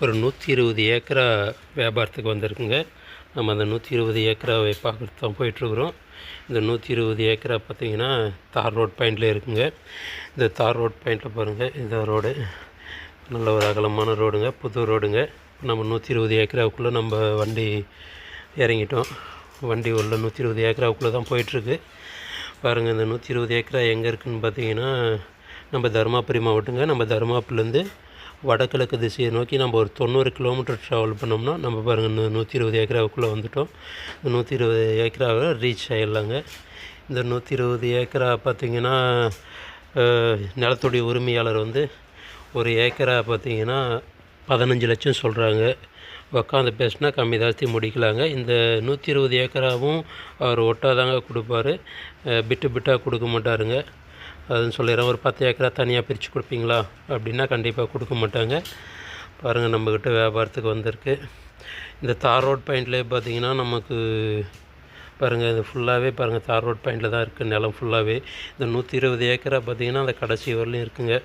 ஒரு 120 ஏக்கரா வியாபாரத்துக்கு வந்திருக்குங்க. நம்ம அந்த 120 ஏக்கராவை பார்க்குறதுக்கு தான் போயிட்டுருக்குறோம். இந்த 120 ஏக்கரா பார்த்திங்கன்னா தார் ரோட் பாயிண்ட்லேயே இருக்குங்க. இந்த தார் ரோட் பாயிண்ட்டில் பாருங்கள், இந்த ரோடு நல்ல ஒரு அகலமான ரோடுங்க, புது ரோடுங்க. நம்ம 120 ஏக்கராவுக்குள்ளே நம்ம வண்டி இறங்கிட்டோம். வண்டி உள்ள 120 ஏக்கராவுக்குள்ளே தான் போயிட்டுருக்கு. பாருங்கள், இந்த 120 ஏக்கரா எங்கே இருக்குதுன்னு பார்த்தீங்கன்னா நம்ம தருமபுரி மாவட்டங்க. நம்ம தருமபுரிலேருந்து வடகிழக்கு திசையை நோக்கி நம்ம ஒரு 90 கிலோமீட்டர் ட்ராவல் பண்ணோம்னா நம்ம பாருங்கள் இந்த 120 ஏக்கராவுக்குள்ளே வந்துவிட்டோம். இந்த 120 ஏக்கராவை ரீச் ஆகிடலாங்க. இந்த 120 ஏக்கரா பார்த்திங்கன்னா நிலத்துடைய உரிமையாளர் வந்து ஒரு ஏக்கரா பார்த்திங்கன்னா 15 லட்சம் சொல்கிறாங்க. உக்காந்து பேசினா கம்மி ஜாஸ்தி முடிக்கலாங்க. இந்த 120 ஏக்கராவும் அவர் ஒட்டாதாங்க கொடுப்பார், பிட்டு பிட்டாக கொடுக்க மாட்டாருங்க. அதுன்னு சொல்லிடுறேன். ஒரு 10 ஏக்கரா தனியாக பிரித்து கொடுப்பீங்களா அப்படின்னா கண்டிப்பாக கொடுக்க மாட்டாங்க. பாருங்கள், நம்மக்கிட்ட வியாபாரத்துக்கு வந்திருக்கு. இந்த தார் ரோட் பாயிண்ட்லேயே பார்த்திங்கன்னா நமக்கு பாருங்கள், இது ஃபுல்லாகவே பாருங்கள் தார் ரோட் பாயிண்டில் தான் இருக்குது நிலம் ஃபுல்லாகவே. இந்த 120 ஏக்கரா பார்த்திங்கன்னா அந்த கடைசி வரலையும் இருக்குங்க.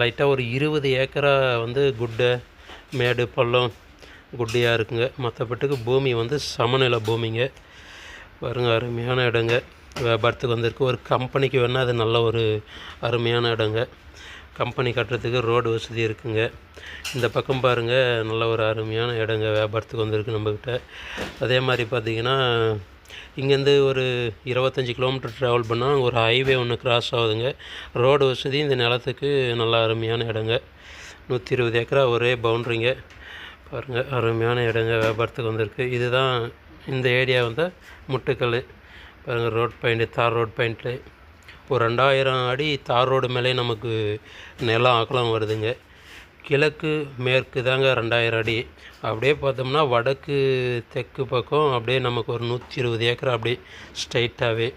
லைட்டாக ஒரு 20 ஏக்கரா வந்து குட்டை மேடு பள்ளம் குட்டியாக இருக்குங்க. மற்றபட்டுக்கு பூமி வந்து சமநில பூமிங்க. பாருங்கள், அருமையான இடங்க. வியாபாரத்துக்கு வந்திருக்கு. ஒரு கம்பெனிக்கு வேணால் அது நல்ல ஒரு அருமையான இடங்க. கம்பெனி கட்டுறதுக்கு ரோடு வசதி இருக்குங்க. இந்த பக்கம் பாருங்கள், நல்ல ஒரு அருமையான இடங்க வியாபாரத்துக்கு வந்திருக்கு நம்மக்கிட்ட. அதே மாதிரி பார்த்திங்கன்னா இங்கேருந்து ஒரு 25 கிலோமீட்டர் ட்ராவல் பண்ணால் அங்கே ஒரு ஹைவே ஒன்று கிராஸ் ஆகுதுங்க. ரோடு வசதி இந்த நிலத்துக்கு நல்ல அருமையான இடங்க. 120 ஏக்கரா ஒரே பவுண்ட்ரிங்க. பாருங்கள், அருமையான இடங்க வியாபாரத்துக்கு வந்திருக்கு. இதுதான் இந்த ஏரியா வந்து முட்டுக்கல். பாருங்கள், ரோட் பாயிண்ட்டு தார் ரோட் பாயிண்ட்டு ஒரு 2000 அடி தார் ரோடு மேலே நமக்கு நிலம் அகலம் வருதுங்க. கிழக்கு மேற்கு தாங்க 2000 அடி. அப்படியே பார்த்தோம்னா வடக்கு தெற்கு பக்கம் அப்படியே நமக்கு ஒரு 120 ஏக்கரா அப்படியே ஸ்ட்ரைட்டாகவே.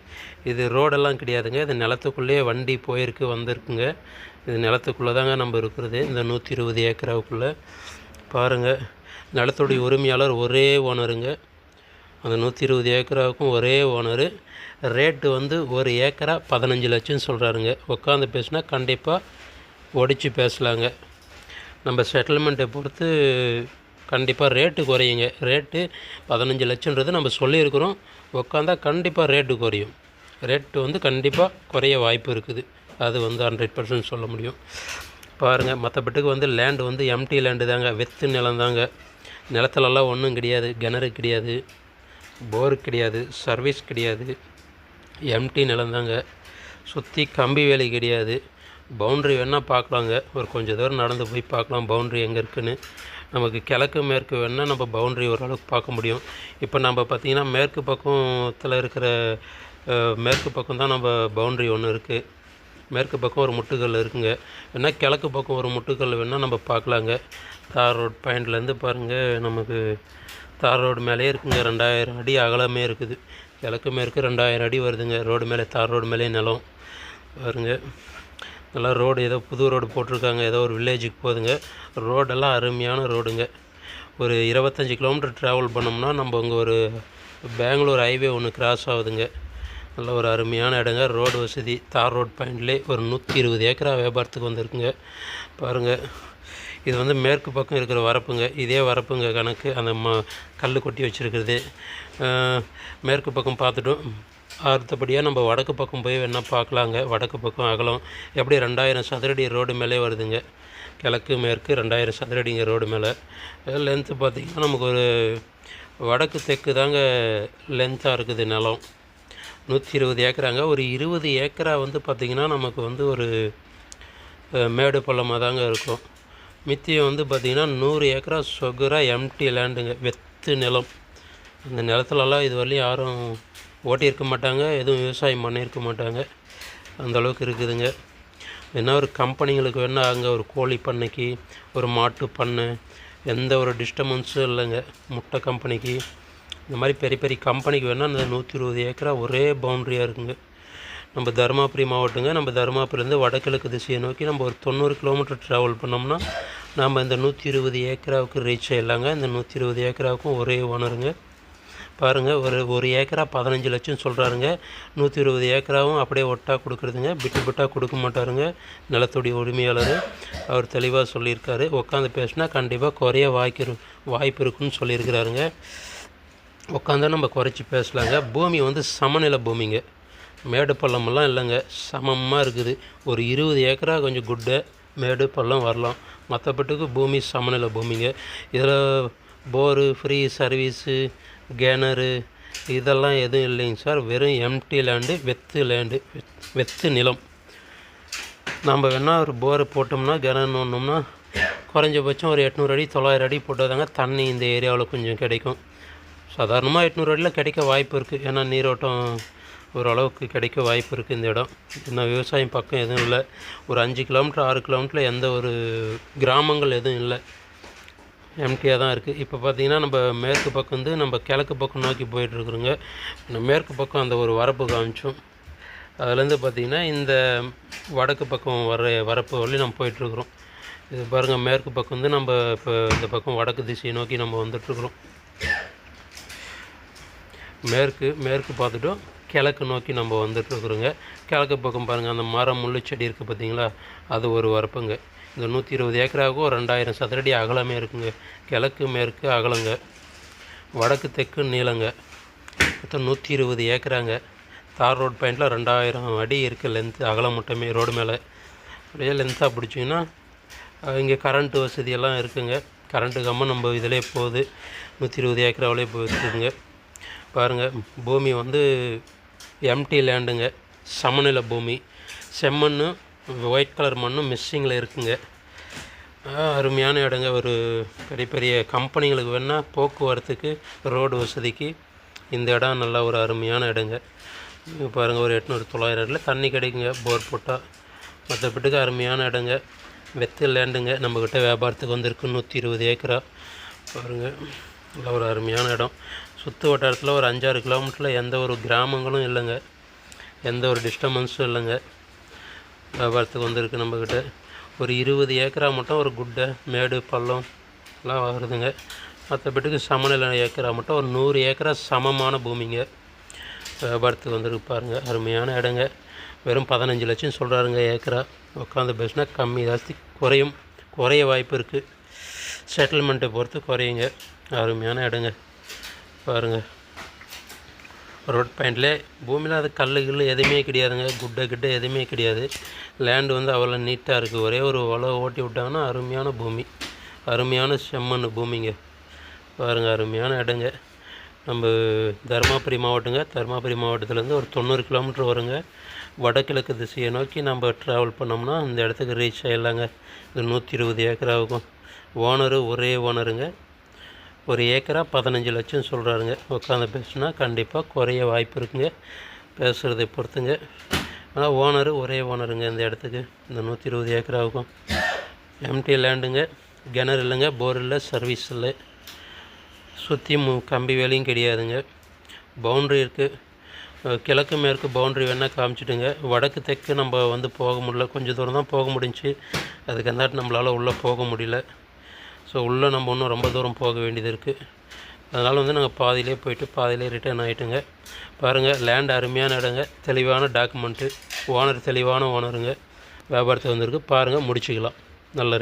இது ரோடெல்லாம் கிடையாதுங்க, இது நிலத்துக்குள்ளேயே வண்டி போயிருக்கு வந்திருக்குங்க. இது நிலத்துக்குள்ளே தாங்க நம்ம இருக்கிறது இந்த 120 ஏக்கராவுக்குள்ளே. பாருங்கள், நிலத்துடைய உரிமையாளர் ஒரே ஓனருங்க. அந்த 120 ஏக்கராவுக்கும் ஒரே ஓனரு. ரேட்டு வந்து ஒரு ஏக்கரா 15 லட்சம் சொல்கிறாருங்க. உட்காந்து பேசினா கண்டிப்பாக ஒடிச்சு பேசலாங்க. நம்ம செட்டில்மெண்ட்டை பொறுத்து கண்டிப்பாக ரேட்டு குறையுங்க. ரேட்டு 15 லட்சன்றது நம்ம சொல்லியிருக்கிறோம். உட்காந்தா கண்டிப்பாக ரேட்டு குறையும். ரேட்டு வந்து கண்டிப்பாக குறைய வாய்ப்பு இருக்குது. அது வந்து 100% சொல்ல முடியும். பாருங்கள், மற்றபட்டுக்கு வந்து லேண்டு வந்து எம்டி லேண்டு தாங்க, வெத்து நிலம் தாங்க. நிலத்துலலாம் ஒன்றும் கிடையாது, கிணறு கிடையாது, போரு கிடையாது, சர்வீஸ் கிடையாது, எம்டி நிலந்தாங்க. சுற்றி கம்பி வேலி கிடையாது. பவுண்ட்ரி வேணால் பார்க்கலாங்க. ஒரு கொஞ்சம் தூரம் நடந்து போய் பார்க்கலாம் பவுண்ட்ரி எங்கே இருக்குதுன்னு. நமக்கு கிழக்கு மேற்கு வேணால் நம்ம பவுண்ட்ரி ஓரளவுக்கு பார்க்க முடியும். இப்போ நம்ம பார்த்திங்கன்னா மேற்கு பக்கத்தில் இருக்கிற மேற்கு பக்கம் தான் நம்ம பவுண்ட்ரி ஒன்று இருக்குது. மேற்கு பக்கம் ஒரு முட்டுக்கல் இருக்குங்க. வேணால் கிழக்கு பக்கம் ஒரு முட்டுக்கல் வேணால் நம்ம பார்க்கலாங்க. தார் ரோட் பாயிண்ட்லேருந்து பாருங்கள், நமக்கு தார் ரோடு மேலேயே இருக்குங்க. 2000 அடி அகலமே இருக்குது. கிழக்கு மேற்கு 2000 அடி வருதுங்க. ரோடு மேலே தார் ரோடு மேலே நிலம் பாருங்கள். நல்லா ரோடு ஏதோ புது ரோடு போட்டிருக்காங்க, ஏதோ ஒரு வில்லேஜுக்கு போகுதுங்க. ரோடெல்லாம் அருமையான ரோடுங்க. ஒரு 25 கிலோமீட்டர் ட்ராவல் பண்ணோம்னா நம்ம அங்கே ஒரு பெங்களூர் ஹைவே ஒன்று கிராஸ் ஆகுதுங்க. நல்ல ஒரு அருமையான இடங்க. ரோடு வசதி தார் ரோட் பாயிண்ட்லேயே ஒரு 120 ஏக்கரா வியாபாரத்துக்கு வந்திருக்குங்க. பாருங்கள், இது வந்து மேற்கு பக்கம் இருக்கிற வரப்புங்க. இதே வரப்புங்க கணக்கு. அந்த கல் கொட்டி வச்சுருக்கிறது மேற்கு பக்கம் பார்த்துட்டோம். அடுத்தபடியாக நம்ம வடக்கு பக்கம் போய் வேணால் பார்க்கலாங்க. வடக்கு பக்கம் அகலம் எப்படி 2000 சதுரடி ரோடு மேலே வருதுங்க. கிழக்கு மேற்கு 2000 சதுரடிங்க ரோடு மேலே. லென்த்து பார்த்திங்கன்னா நமக்கு ஒரு வடக்கு தெற்கு தாங்க லென்த்தாக இருக்குது நிலம். 120 ஏக்கராங்க. ஒரு 20 ஏக்கரா வந்து பார்த்திங்கன்னா நமக்கு வந்து ஒரு மேடு பள்ளமாக தாங்க இருக்கும். மித்தியம் வந்து பார்த்திங்கன்னா 100 ஏக்கரா சொகுராக எம்டி லேண்டுங்க, வெத்து நிலம். அந்த நிலத்துலலாம் இது வரலையும் யாரும் ஓட்டியிருக்க மாட்டாங்க, எதுவும் விவசாயம் பண்ணியிருக்க மாட்டாங்க. அந்தளவுக்கு இருக்குதுங்க. வேணால் ஒரு கம்பெனிங்களுக்கு வேணால் அங்கே ஒரு கோழி பண்ணைக்கு, ஒரு மாட்டு பண்ணை, எந்த ஒரு டிஸ்டர்பன்ஸும் இல்லைங்க. முட்டை கம்பெனிக்கு, இந்த மாதிரி பெரிய பெரிய கம்பெனிக்கு வேணால் அந்த 120 ஏக்கரா ஒரே பவுண்ட்ரியாக இருக்குங்க. நம்ம தருமபுரி மாவட்டங்க. நம்ம தருமபுரிலேருந்து வடகிழக்கு திசையை நோக்கி நம்ம ஒரு 90 கிலோமீட்டர் ட்ராவல் பண்ணோம்னா நம்ம இந்த 120 ஏக்கராவுக்கு ரீச் ஆகிடலாங்க. இந்த 120 ஏக்கராவுக்கும் ஒரே ஓனருங்க. பாருங்கள், ஒரு ஏக்கரா 15 லட்சம் சொல்கிறாருங்க. 120 ஏக்கராவும் அப்படியே ஒட்டா கொடுக்குறதுங்க. பிட்டு பிட்டாக கொடுக்க மாட்டாருங்க. நிலத்துடைய உரிமையாளர் அவர் தெளிவாக சொல்லியிருக்காரு. உட்காந்து பேசினா கண்டிப்பாக குறைய வாய்ப்பு இருக்குன்னு சொல்லியிருக்கிறாருங்க. உட்காந்தா நம்ம குறைச்சி பேசலாங்க. பூமி வந்து சமநிலை பூமிங்க, மேடு பள்ளமெல்லாம் இல்லைங்க, சமமாக இருக்குது. ஒரு 20 ஏக்கரா கொஞ்சம் குட்டை மேடு பள்ளம் வரலாம். மற்றபட்டுக்கு பூமி சமநிலை பூமிங்க. இதில் போரு, ஃப்ரீ சர்வீஸு, கிணறு இதெல்லாம் எதுவும் இல்லைங்க சார். வெறும் எம்டி லேண்டு, வெத்து நிலம். நம்ம வேணால் ஒரு போரு போட்டோம்னா, கிணறு ஒன்றோம்னா குறைஞ்சபட்சம் ஒரு 800 அடி 900 அடி போட்டால் தாங்க தண்ணி இந்த ஏரியாவில் கொஞ்சம் கிடைக்கும். சாதாரணமாக 800 அடியில் கிடைக்க வாய்ப்பு இருக்குது. ஏன்னா நீரோட்டம் ஓரளவுக்கு கிடைக்க வாய்ப்பு இருக்குது இந்த இடம். இன்னும் விவசாயம் பக்கம் எதுவும் இல்லை. ஒரு 5 கிலோமீட்டர் 6 கிலோமீட்டரில் எந்த ஒரு கிராமங்கள் எதுவும் இல்லை, எம்டியாக தான் இருக்குது. இப்போ பார்த்திங்கன்னா நம்ம மேற்கு பக்கம் வந்து நம்ம கிழக்கு பக்கம் நோக்கி போயிட்டுருக்குறோங்க. மேற்கு பக்கம் அந்த ஒரு வரப்பு காமிச்சோம். அதுலேருந்து பார்த்திங்கன்னா இந்த வடக்கு பக்கம் வரப்பு வழி நம்ம போயிட்டுருக்குறோம். இது பாருங்கள், மேற்கு பக்கம் வந்து நம்ம இப்போ இந்த பக்கம் வடக்கு திசையை நோக்கி நம்ம வந்துட்டுருக்குறோம். மேற்கு பார்த்துட்டோம், கிழக்கு நோக்கி நம்ம வந்துட்டுருக்குறோங்க. கிழக்கு பக்கம் பாருங்கள், அந்த மரம் முள்ளு செடி இருக்குது பார்த்தீங்களா, அது ஒரு வரப்புங்க. இந்த 120 ஏக்கராவுக்கும் 2000 சதுரடி அகலமே இருக்குங்க. கிழக்கு மேற்கு அகலங்க, வடக்கு தெற்கு நீளங்க. மொத்தம் 120 ஏக்கராங்க. தார் ரோட் பாயிண்டில் 2000 அடி இருக்குது லென்த்து, அகலம் மட்டுமே ரோடு மேலே. அப்படியே லென்த்தாக பிடிச்சிங்கன்னா இங்கே கரண்ட்டு வசதியெல்லாம் இருக்குங்க. கரண்ட்டு கம்பம் நம்ம இதிலே போகுது, 120 ஏக்கராவிலே போகுதுங்க. பாருங்கள், பூமி வந்து எம்டி லேண்டுங்க, சமநிலை பூமி. செம்மண், ஒயிட் கலர் மண்ணும் மிக்சிங்கில் இருக்குங்க. அருமையான இடங்க. ஒரு பெரிய கம்பெனிகளுக்கு வேணால் போக்குவரத்துக்கு, ரோடு வசதிக்கு இந்த இடம் நல்லா ஒரு அருமையான இடங்க. பாருங்கள், ஒரு 800-900 அடியில் தண்ணி கிடைக்குங்க போர் போட்டால். மற்றபட்டுக்கு அருமையான இடங்க, வெத்து லேண்டுங்க. நம்மக்கிட்ட வியாபாரத்துக்கு வந்திருக்கு 120 ஏக்கரா. பாருங்கள், நல்லா ஒரு அருமையான இடம். சுற்று வட்டாரத்தில் ஒரு 5-6 கிலோமீட்டரில் எந்த ஒரு கிராமங்களும் இல்லைங்க, எந்த ஒரு டிஸ்டர்பன்ஸும் இல்லைங்க. வியாபாரத்துக்கு வந்திருக்கு நம்மக்கிட்ட. ஒரு 20 ஏக்கரா மட்டும் ஒரு குட்டை மேடு பள்ளம் எல்லாம் வருதுங்க. மற்றபட்டுக்கு சமநிலை ஏக்கரா மட்டும் ஒரு 100 ஏக்கரா சமமான பூமிங்க. வியாபாரத்துக்கு வந்துருக்கு பாருங்கள், அருமையான இடங்க. வெறும் 15 லட்சம் சொல்கிறாருங்க ஏக்கரா. உட்காந்து பேசினா கம்மி ஜாஸ்தி குறைய வாய்ப்பு இருக்குது. செட்டில்மெண்ட்டை பொறுத்து குறையுங்க. அருமையான இடங்க. பாருங்கள், ரோட் பாயிண்ட்லேயே பூமியில் அது கல் எதுவுமே கிடையாதுங்க, குட்டை எதுவுமே கிடையாது. லேண்டு வந்து அவ்வளோ நீட்டாக இருக்குது. ஒரே ஒரு உழவு ஓட்டி விட்டாங்கன்னா அருமையான பூமி, அருமையான செம்மண் பூமிங்க. பாருங்கள், அருமையான இடங்க. நம்ம தருமபுரி மாவட்டங்க. தருமபுரி மாவட்டத்துலேருந்து ஒரு 90 கிலோமீட்டர் வருங்க. வடகிழக்கு திசையை நோக்கி நம்ம ட்ராவல் பண்ணோம்னா இந்த இடத்துக்கு ரீச் ஆகிடலாங்க. இந்த 120 ஏக்கராவுக்கும். ஒரே ஓனருங்க. ஒரு ஏக்கரா 15 லட்சம் சொல்கிறாருங்க. உட்காந்து பேசுனா கண்டிப்பாக குறைய வாய்ப்பு இருக்குங்க, பேசுகிறதை பொறுத்துங்க. ஆனால் ஒரே ஓனருங்க இந்த இடத்துக்கு, இந்த 120 ஏக்கராவுக்கும். எம்டி லேண்டுங்க, கிணறு இல்லைங்க, போர் இல்லை, சர்வீஸ் இல்லை, சுற்றி கம்பி வேலையும் கிடையாதுங்க. பவுண்ட்ரி இருக்குது. கிழக்கு மேற்கு பவுண்ட்ரி வேணால் காமிச்சிட்டுங்க. வடக்கு தெற்கு நம்ம வந்து போக முடியல, கொஞ்சம் தூரம் தான் போக முடிஞ்சு. அதுக்கு அந்தாட்டு நம்மளால் உள்ளே போக முடியல. ஸோ உள்ளே நம்ம இன்னும் ரொம்ப தூரம் போக வேண்டியது இருக்குது. அதனால் வந்து நாங்கள் பாதியிலே போயிட்டு பாதியிலே ரிட்டர்ன் ஆகிட்டுங்க. பாருங்கள், லேண்ட் அருமையான இடங்க, தெளிவான டாக்குமெண்ட்டு, ஓனர் தெளிவான ஓனருங்க. வியாபாரத்தை வந்திருக்கு பாருங்கள், முடிச்சிக்கலாம். நல்ல ரேட்.